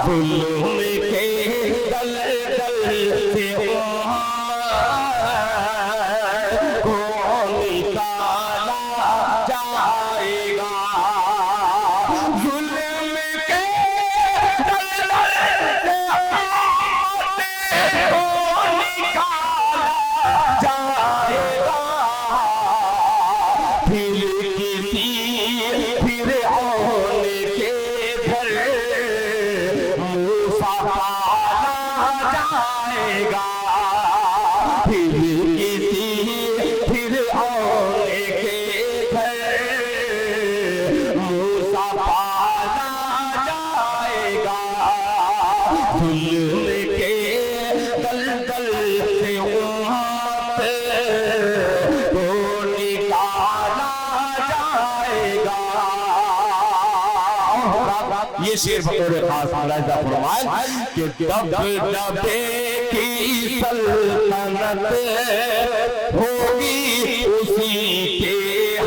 जुल्म के दलदल से को निकाला जाएगा। जुल्म के दलदल से को निकाला जाएगा। फिर किसी फिरऔन के घर मूसा पाला जाएगा। फिर किसी फिरऔन के घर मूसा पाला जाएगा। जुल्म के दलदल से उम्मत को निकाला जाएगा। ये शेर बतौर खास मुलाहिजा फरमाए कि दबदबे की सल्तनत होगी उसी के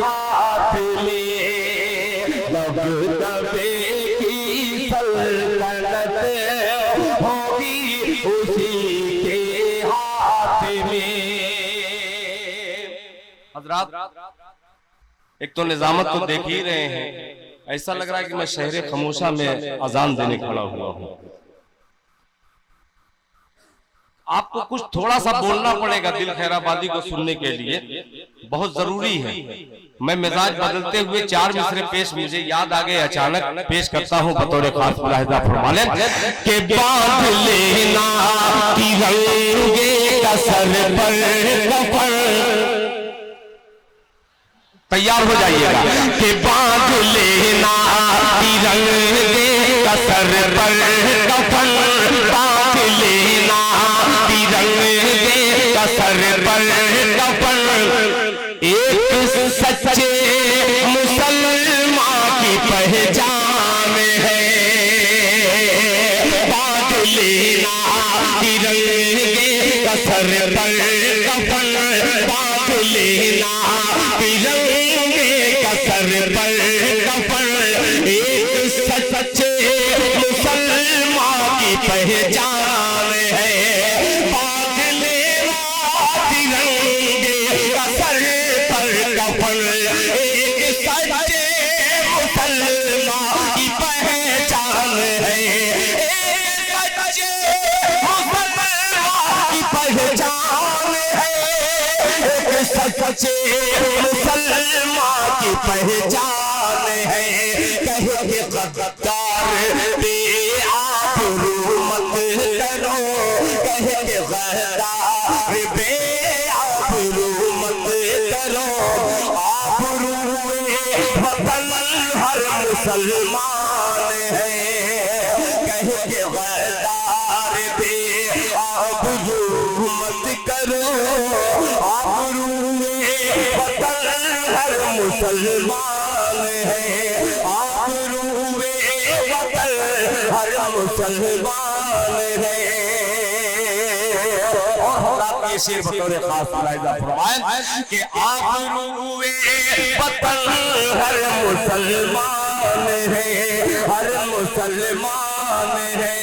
हाथ में। दबदबे की सल्तनत होगी उसी के हाथ में। हजरात, एक तो निजामत तो देख ही रहे हैं, ऐसा लग रहा है कि मैं शहर खमोशा में अजान देने खड़ा हुआ हूं। आपको कुछ थोड़ा सा बोलना पड़ेगा दिल खैराबादी को सुनने के लिए, बहुत जरूरी है। मैं मिजाज बदलते हुए 4 मिसरे पेश मुझे याद आ गए, अचानक पेश करता हूं बतौर खास मुलाहिजा फरमाने के बांध लेना तिरंगे का सर पर कफन। तैयार हो जाइएगा के बांध लेना तिरंगे का सर पर कफन। बांध लेना तिरंगे का सर पर कफन। एक सच्चे मुसलमान की पहचान है। बांध लेना तिरंगे का सर पर कफन। बांध लेना तिरंगे का सर पर कफन। एक सच्चे मुसलमान की पहचान है। बांध लेना तिरंगे का सर पर कफन। एक सच्चे मुसलमान की पहचान है। एक सच्चे मुसलमान की पहचान है। एक सच्चे मुसलमान की पहचान है। कहे गद्दार बे आबरू मत करो। कहे गद्दार बे आबरू मत करो। आबरू वतन हर मुसलमान है। कहे गद्दार बे आबरू मत करो। आबरू वतन हर मुसलमान है। आबरू वतन हर मुसलमान है। और शेर बतौर खास मुलाहिजा फरमाए कि आबरू वतन हर मुसलमान है। हर मुसलमान है।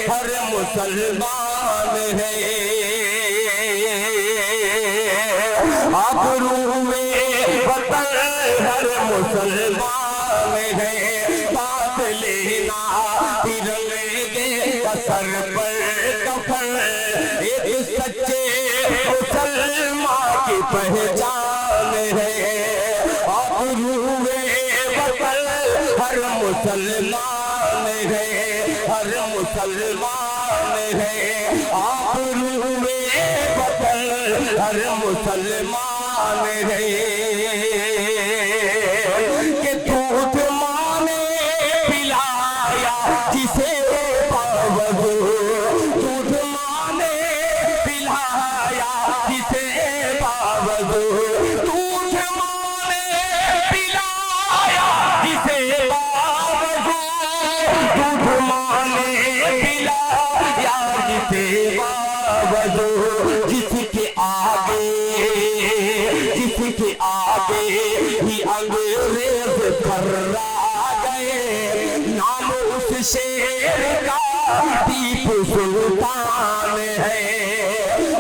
हर मुसलमान है। आबरू वतन हर मुसलमान है। बांध लेना तिरंगे का सर पर कफन। एक सच्चे मुसलमान की पहचान है। आबरू वतन हर मुसलमान है। हर मुसलमान है। आबरू वतन हर मुसलमान है। कि दूध माने पिलाया जिसे बावजू। दूध माने पिलाया जिसे बावजू। दूध माने पिलाया जिसे बावजू। दूध माने पिलाया जिसे बावजू। जिसके आगे ही अंग्रेज थर्रा गए। नाम उस शेर का टीपू सुल्तान है,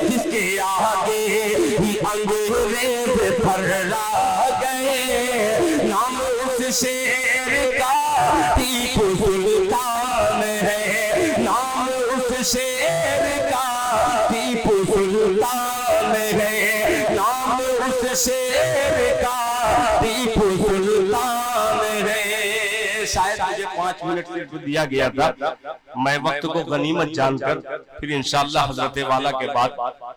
जिसके आगे ही अंग्रेज फर्रा गए। नाम उस शेर का टीपू सुल्तान है, नाम उस शेर का टीपू सुल्तान है, नाम उस शेर का टीपू सुल्तान है। शायद मुझे 5 मिनट सिर्फ दिया गया था, मैं वक्त को गनीमत जानकर फिर इंशाअल्लाह हजरत वाला के बाद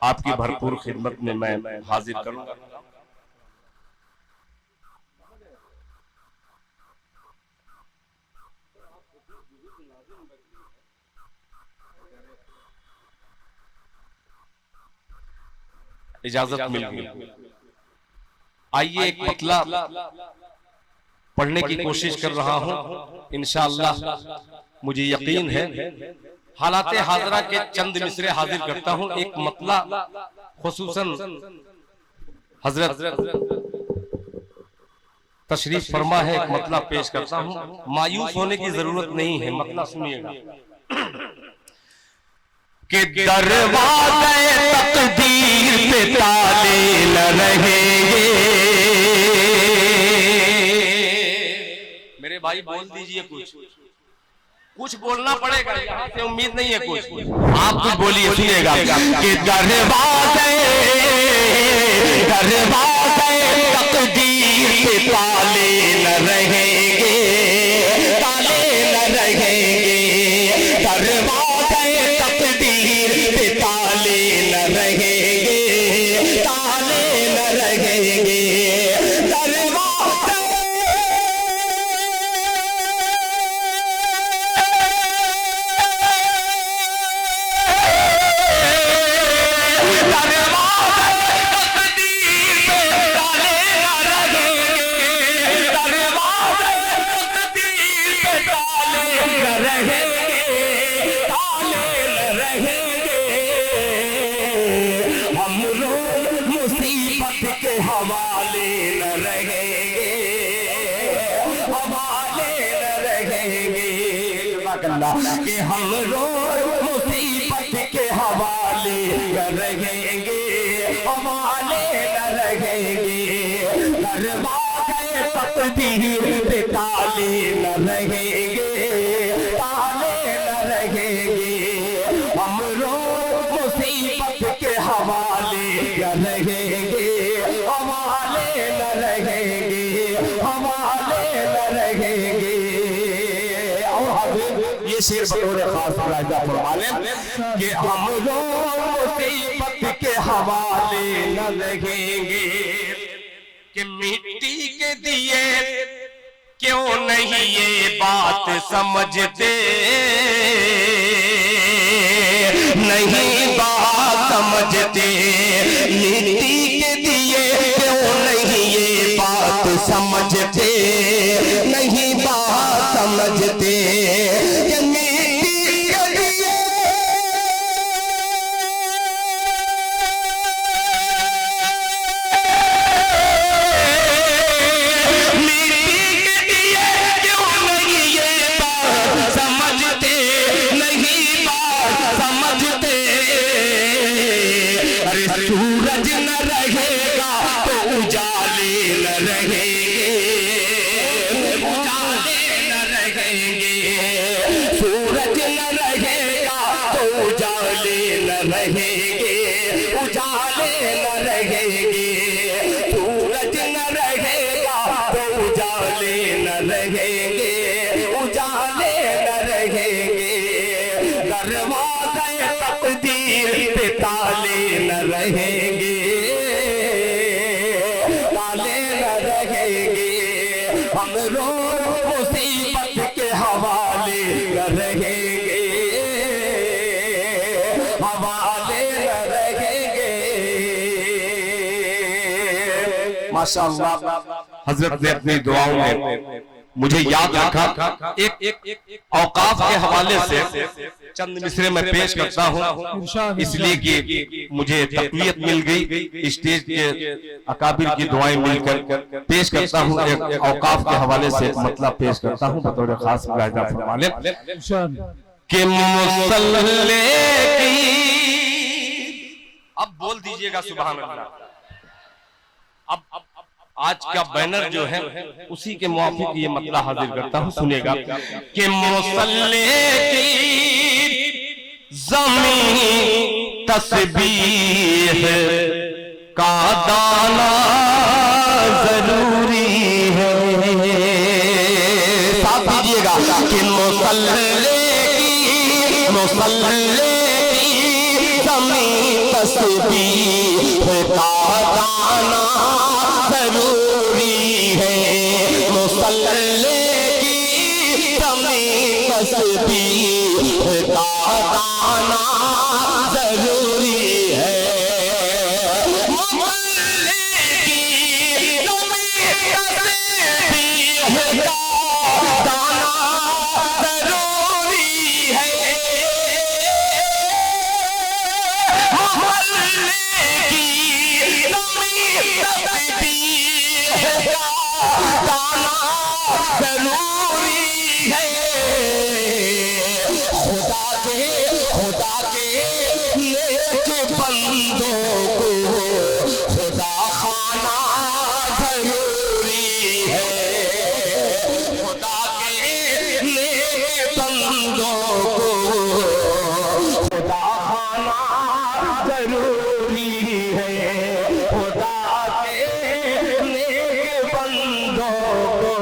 आपकी भरपूर खिदमत में मैं हाजिर करूंगा। इजाजत मिल गई। आइए एक पतला पढ़ने की कोशिश कर रहा हूं, इंशाअल्लाह मुझे यकीन है हालाते हाजरा के चंद मिसरे हाजिर करता हूं। एक मतला खुसूसन हजरत तशरीफ फरमा है, एक मतला पेश करता हूं। मायूस होने की जरूरत नहीं है, मतला सुनिएगा। कि दरवाज़े तकदीर पे ताले न रहेंगे। मेरे भाई बोल दीजिए, कुछ बोलना पड़ेगा, यहाँ से उम्मीद नहीं है कुछ। आप कुछ बोलिए, सुनिएगा। कि दरवाज़े तकदीर पे ताले न रहेंगे, ताले न रहेंगे। दरवाज़े तकदीर पे ताले न रहेंगे, ताले न रहेंगे। कि हम रोज मुसीबत के हवाले न रहेंगे, हवाले न रहेंगे। दरवाज़े तकदीर पे ताले न रहेंगे, ताले न रहेंगे। हम रोज मुसीबत के हवाले न रहेंगे, हवाले न रहेंगे, हवाले न रहेंगे। ये शेर बतौर खास मुलाहिजा फरमा लें कि हम लोग मुसीबत के हवाले न रहेंगे। कि मिट्टी के दिए क्यों नहीं ये बात समझते, नहीं बात समझते। मिट्टी के दिए क्यों नहीं ये बात समझते, नहीं बात समझते। सूरज न रहेगा तो उजाले न रहेंगे, उजाले न रहेंगे। सूरज न रहेगा तो उजाले न रहेंगे, उजाले न रहेंगे। सूरज न रहेगा तो उजाले न रहेंगे, उजाले न रहेंगे। दरवाज़े तकदीर पे ताले न रहेंगे, ताले न रहेंगे। हम रोज मुसीबत के हवाले न रहेंगे, हवाले न रहेंगे। माशाअल्लाह हजरत ने अपनी दुआओं में मुझे याद रखा। एक औकाफ के हवाले से चंद मिसरे में पेश करता हूँ, इसलिए कि मुझे तक़वियत मिल गई। स्टेज के अकाबिर की दुआएं मिलकर पेश करता हूँ। एक औकाफ के हवाले से मतलब पेश करता हूँ बतौर खास मुलाहिजा फरमा लें कि मुसल्ले की, अब बोल दीजिएगा सुभान अल्लाह। अब आज का बैनर जो है उसी के मुआफिक ये मतला हाजिर करता हूं, सुनेगा कि मुसल्ले की ज़मीं तस्बीह का दाना जरूरी है। साथ दीजिएगा कि मुसल्ले की ज़मीं तस्बीह का दाना जरूरी है। मुसल्ले की ज़मीं तस्बीह का दाना जरूरी है। मुसल्ले की ज़मीं तस्बीह का दाना जरूरी है। मुसल्ले की ज़मीं तस्बीह का दाना जरूरी है। खुदा के नेक बंदों को खुदा खाना जरूरी है। खुदा के नेक बंदों को खुदा खाना जरूरी है। खुदा के नेक बंदों को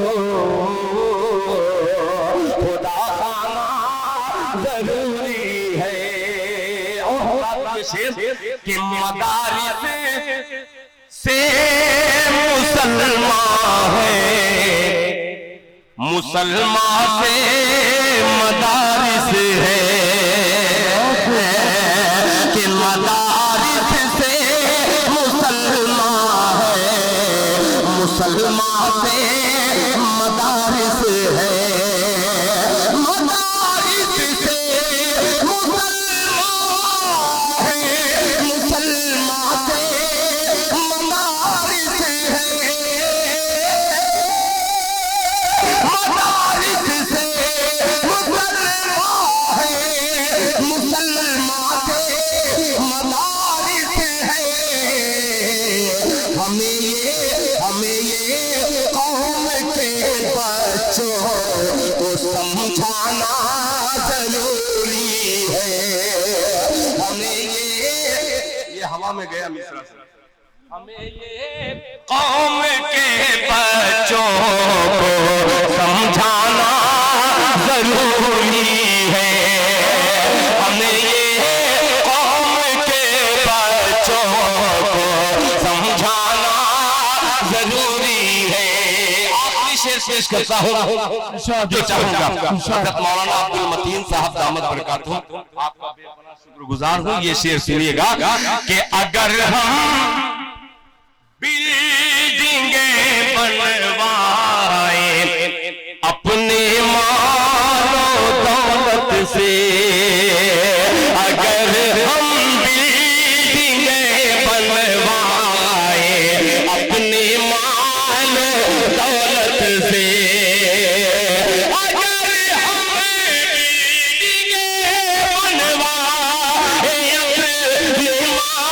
खुदा खाना जरूरी है। कि मदारिस से मुसलमान है, मुसलमान से मदारिस है। कि मदारिस से मुसलमान है, मुसलमान से मदारिस है। मदारिस से मुसलमान है, मुसलमान से मदारिस है। मदारिस से मुसलमान है, मुसलमान से मदारिस है। हमें ये कौम के बच्चों को समझाना जरूरी है। हमें ये हवा में गया मिश्रा से। हमें ये कौम के बच्चों को समझाना जरूरी है। हमें ये कौम के बच्चों को समझाना जरूरी है। आखिरी शेर पेश करता हूँ जो चाहूंगा। हज़रत मौलाना अब्दुल मतीन साहब दामद बरकातहू, आपका बेपनाह शुक्रगुजार हूँ। ये शेर सुनिएगा कि अगर हम बिल्डिंगें बनवाए अपने मानो दौलत से, अगर हम बिल्डिंगें बनवाए अपने मानो दौलत से, अगर हम बिल्डिंगें बनवाए अपने मानो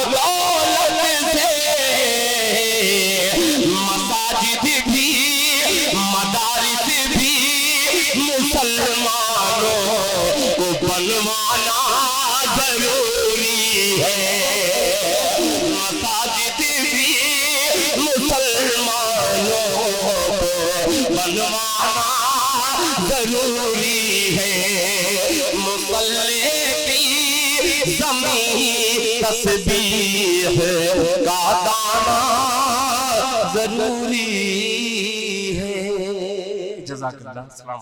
दौलत से, मसाजिद भी मदारिस भी मुसलमानों को बनवाना जरूरी है। मसाजिद भी मुसलमानों को बनवाना जरूरी है। मुसल्ले की ज़मीं तस्बीह का दाना जरूरी है। जज़ाकल्लाह। अस्सलाम।